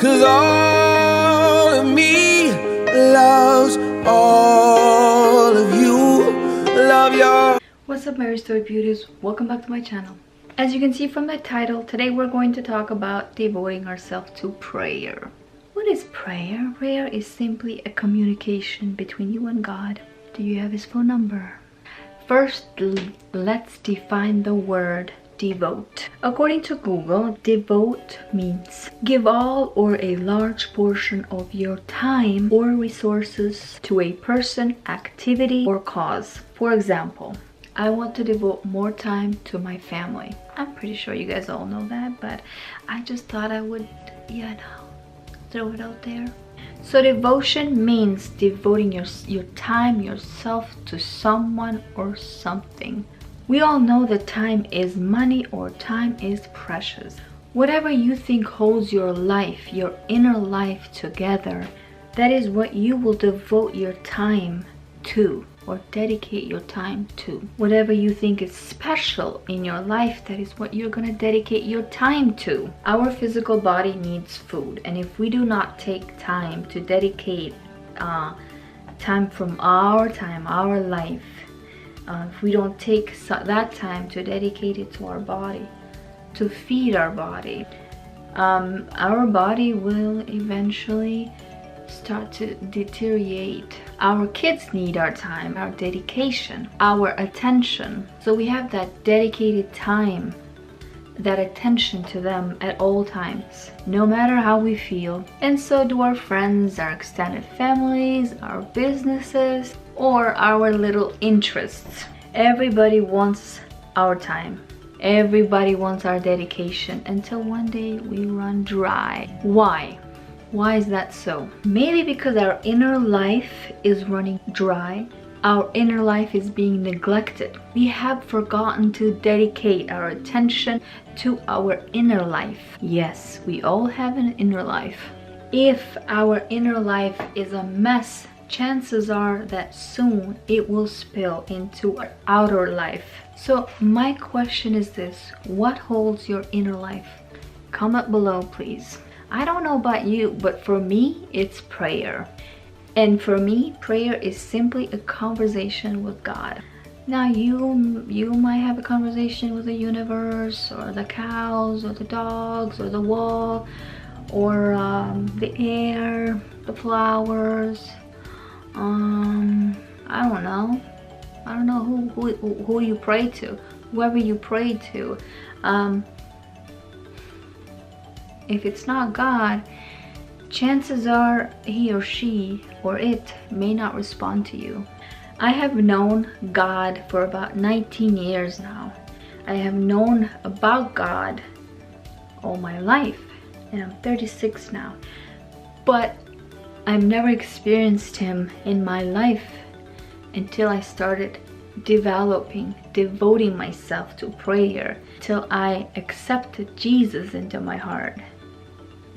'cause all of me loves all of you. Love your... What's up, Mary Story Beauties? Welcome back to my channel. As you can see from the title, today we're going to talk about devoting ourselves to prayer. What is prayer? Prayer is simply a communication between you and God. Do you have his phone number? First, let's define the word devote. According to Google, devote means give all or a large portion of your time or resources to a person, activity, or cause. For example, I want to devote more time to my family. I'm pretty sure you guys all know that, but I just thought I would, throw it out there. So devotion means devoting your time, yourself to someone or something. We all know that time is money, or time is precious. Whatever you think holds your life, your inner life together, that is what you will devote your time to, or dedicate your time to. Whatever you think is special in your life, that is what you're going to dedicate your time to. Our physical body needs food, and if we do not take time to dedicate time from our time, our life, if we don't take that time to dedicate it to our body, to feed our body will eventually start to deteriorate. Our kids need our time, our dedication, our attention. So we have that dedicated time, that attention to them at all times, no matter how we feel. And so do our friends, our extended families, our businesses, or our little interests. Everybody wants our time. Everybody wants our dedication, until one day we run dry. Why? Why is that so? Maybe because our inner life is running dry. Our inner life is being neglected. We have forgotten to dedicate our attention to our inner life. Yes, we all have an inner life. If our inner life is a mess, chances are that soon it will spill into our outer life. So my question is this: what holds your inner life? Comment below, please. I don't know about you, but for me, it's prayer. And for me, prayer is simply a conversation with God. Now, you might have a conversation with the universe, or the cows, or the dogs, or the wall, or the air, the flowers. I don't know. I don't know who you pray to. Whoever you pray to. If it's not God, chances are he or she or it may not respond to you. I have known God for about 19 years now. I have known about God all my life, and I'm 36 now. But I've never experienced him in my life until I started devoting myself to prayer, till I accepted Jesus into my heart.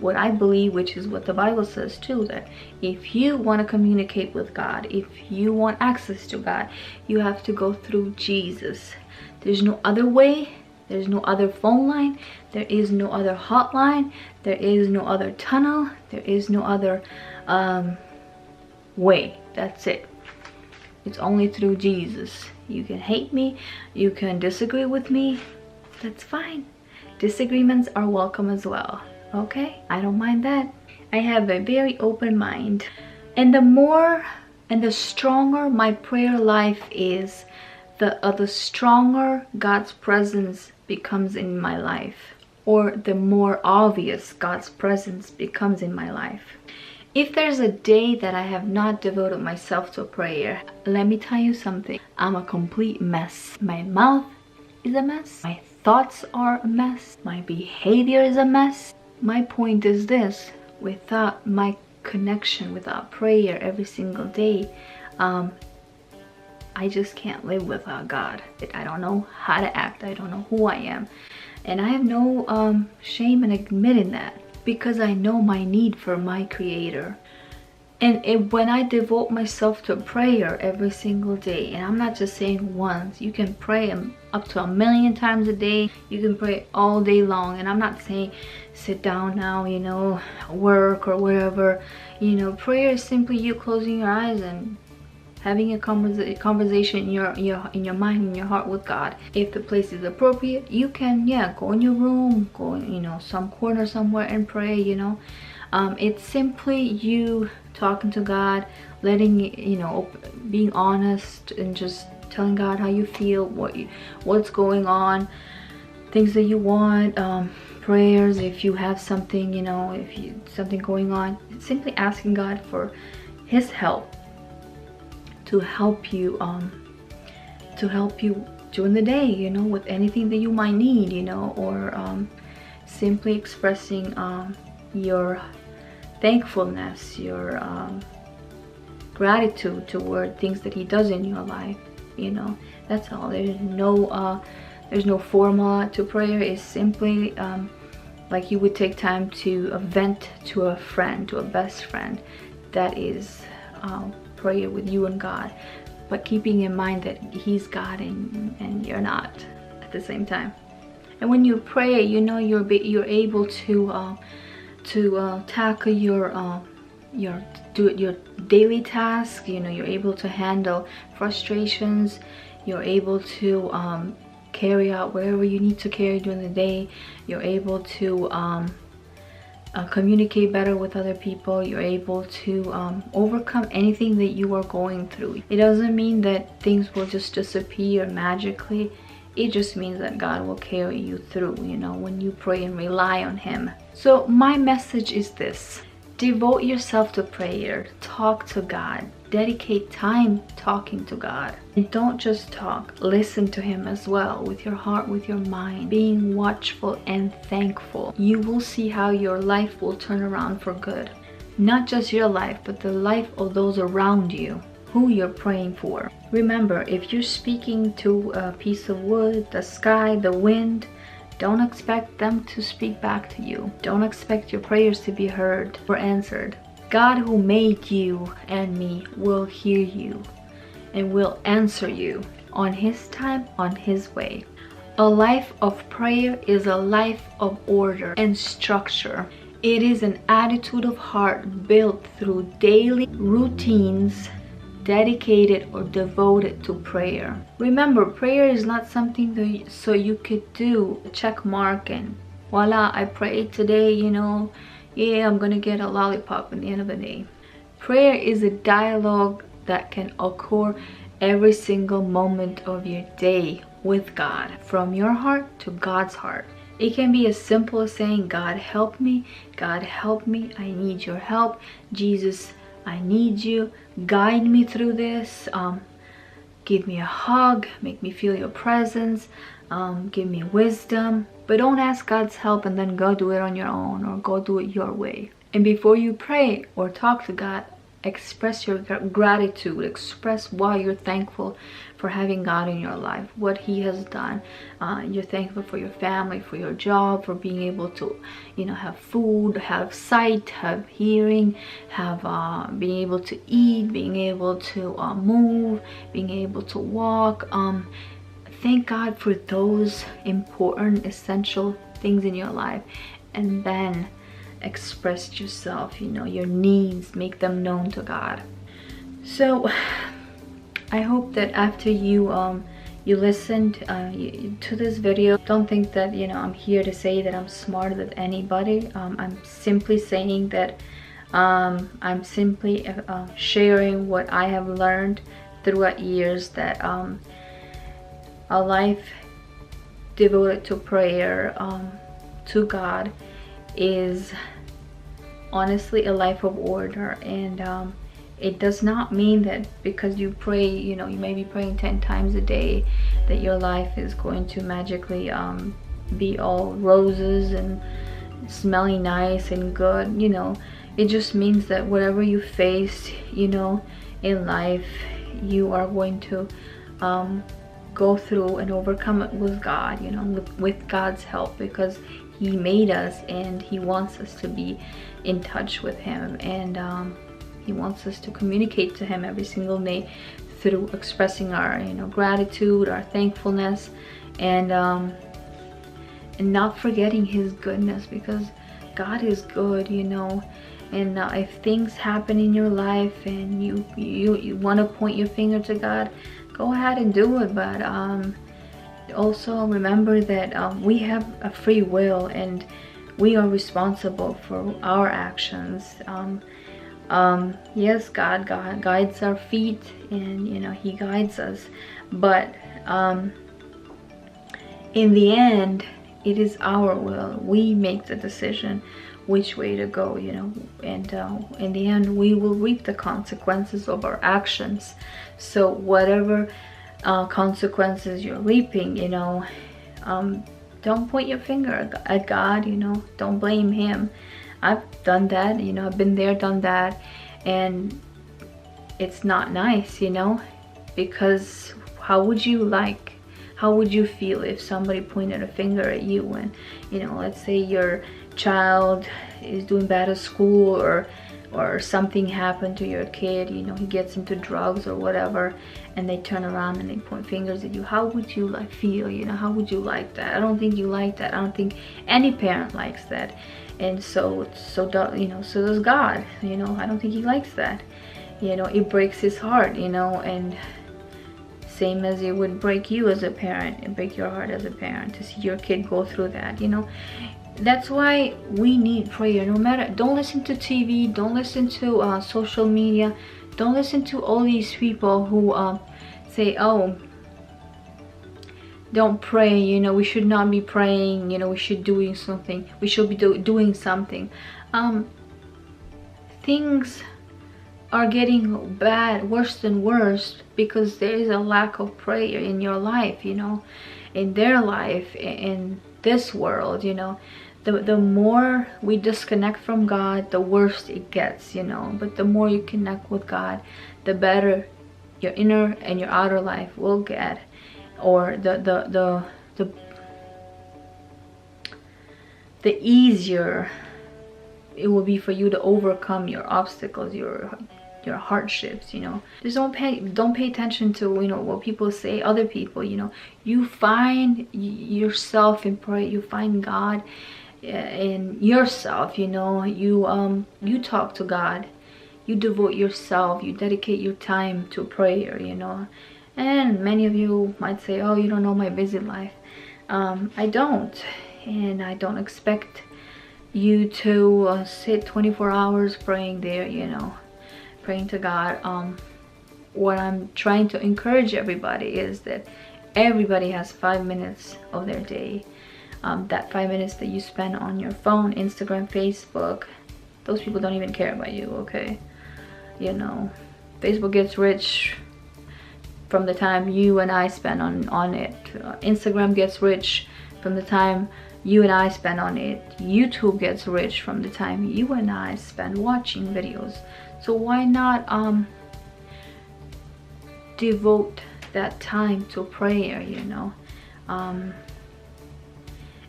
What I believe, which is what the Bible says too, that if you want to communicate with God, if you want access to God, you have to go through Jesus. There's no other way. There's no other phone line. There is no other hotline. There is no other tunnel. There is no other way. That's it. It's only through Jesus. You can hate me. You can disagree with me. That's fine. Disagreements are welcome as well. Okay? I don't mind that. I have a very open mind. And the more and the stronger my prayer life is, the stronger God's presence becomes in my life, or the more obvious God's presence becomes in my life. If there's a day that I have not devoted myself to prayer, let me tell you something. I'm a complete mess. My mouth is a mess. My thoughts are a mess. My behavior is a mess. My point is this: without my connection, without prayer every single day, I just can't live without God. I don't know how to act. I don't know who I am. And I have no shame in admitting that, because I know my need for my Creator. And when I devote myself to prayer every single day, and I'm not just saying once, you can pray up to 1,000,000 times a day. You can pray all day long. And I'm not saying sit down now, you know, work or whatever. You know, prayer is simply you closing your eyes and having a conversation in your mind, in your heart with God. If the place is appropriate, you can, yeah, go in your room, go in, you know, some corner somewhere and pray, you know. It's simply you talking to God, letting, you know, being honest and just telling God how you feel, what's going on, things that you want, prayers if you have something, you know, something going on. It's simply asking God for His help to help you during the day, you know, with anything that you might need, you know, or simply expressing your thankfulness, your gratitude toward things that He does in your life, you know. That's all. There's no formula to prayer. It's simply like you would take time to vent to a friend, to a best friend. That is prayer with you and God, but keeping in mind that He's God and you're not at the same time. And when you pray, you know, you're able to tackle your daily task. You know, you're able to handle frustrations. You're able to carry out whatever you need to carry during the day. You're able to communicate better with other people. You're able to overcome anything that you are going through. It doesn't mean that things will just disappear magically. It just means that God will carry you through, you know, when you pray and rely on Him. So my message is this: devote yourself to prayer. Talk to God. Dedicate time talking to God. And don't just talk. Listen to Him as well, with your heart, with your mind, being watchful and thankful. You will see how your life will turn around for good. Not just your life, but the life of those around you, who you're praying for. Remember, if you're speaking to a piece of wood, the sky, the wind, don't expect them to speak back to you. Don't expect your prayers to be heard or answered. God, who made you and me, will hear you and will answer you on His time, on His way. A life of prayer is a life of order and structure. It is an attitude of heart built through daily routines dedicated or devoted to prayer. Remember, prayer is not something that so you could do a check mark and voila, I prayed today, you know, yeah, I'm gonna get a lollipop at the end of the day. Prayer is a dialogue that can occur every single moment of your day with God, from your heart to God's heart. It can be as simple as saying, God help me, God help me, I need your help, Jesus, I need you, guide me through this, give me a hug, make me feel your presence, give me wisdom. But don't ask God's help and then go do it on your own or go do it your way. And before you pray or talk to God, express your gratitude, express why you're thankful for having God in your life, what He has done. You're thankful for your family, for your job, for being able to, you know, have food, have sight, have hearing, have being able to eat, being able to move, being able to walk. Thank God for those important, essential things in your life, and then express yourself, you know, your needs, make them known to God. So I hope that after you listened to this video, don't think that, you know, I'm here to say that I'm smarter than anybody. I'm simply saying that I'm simply sharing what I have learned throughout years, that a life devoted to prayer to God is honestly a life of order. And it does not mean that because you pray, you know, you may be praying 10 times a day, that your life is going to magically be all roses and smelling nice and good. You know, it just means that whatever you face, you know, in life, you are going to go through and overcome it with God, you know, with God's help, because He made us and He wants us to be in touch with Him, and He wants us to communicate to Him every single day through expressing our, you know, gratitude, our thankfulness, and not forgetting his goodness, because God is good, you know. And if things happen in your life and you want to point your finger to God, go ahead and do it. But also remember that we have a free will, and we are responsible for our actions. Yes, God guides our feet, and you know, he guides us, but in the end, it is our will. We make the decision which way to go, you know, and in the end, we will reap the consequences of our actions. So whatever consequences you're reaping, you know, don't point your finger at God, you know, don't blame him. I've done that, you know, I've been there, done that, and it's not nice, you know, because how would you feel if somebody pointed a finger at you when, you know, let's say your child is doing bad at school, or something happened to your kid, you know, he gets into drugs or whatever, and they turn around and they point fingers at you. How would you like feel, you know? How would you like that? I don't think you like that. I don't think any parent likes that. And so you know, so does God, you know. I don't think he likes that, you know. It breaks his heart, you know, and same as it would break you as a parent, and break your heart as a parent to see your kid go through that, you know. That's why we need prayer. No matter, don't listen to TV, don't listen to social media, don't listen to all these people who say, oh, don't pray, you know, we should not be praying, you know, we should doing something, we should be doing something. Things are getting bad, worse and worse, because there is a lack of prayer in your life, you know, in their life, in this world, you know. The more we disconnect from God, the worse it gets, you know. But the more you connect with God, the better your inner and your outer life will get, or the easier it will be for you to overcome your obstacles, your hardships, you know. Just don't pay attention to, you know, what people say, other people, you know. You find yourself in prayer, you find God in yourself, you know. You talk to God, you devote yourself, you dedicate your time to prayer, you know. And many of you might say, oh, you don't know my busy life. I don't, and I don't expect you to sit 24 hours praying there, you know, praying to God. What I'm trying to encourage everybody is that everybody has 5 minutes of their day. That 5 minutes that you spend on your phone, Instagram, Facebook, those people don't even care about you, okay? You know, Facebook gets rich from the time you and I spend on it. Instagram gets rich from the time you and I spend on it. YouTube gets rich from the time you and I spend watching videos. So why not devote that time to prayer, you know?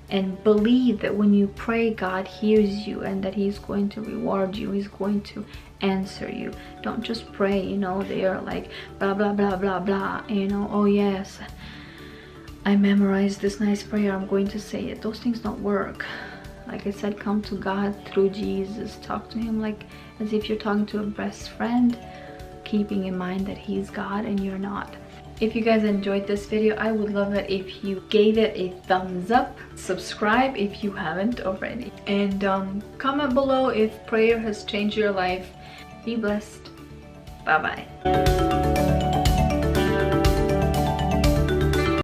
And believe that when you pray, God hears you, and that he's going to reward you, he's going to answer you. Don't just pray, you know, they're like blah blah blah blah blah, you know. Oh yes, I memorized this nice prayer, I'm going to say it. Those things don't work. Like I said, come to God through Jesus. Talk to him like as if you're talking to a best friend, keeping in mind that he's God and you're not. If you guys enjoyed this video, I would love it if you gave it a thumbs up. Subscribe if you haven't already. And comment below if prayer has changed your life. Be blessed. Bye-bye.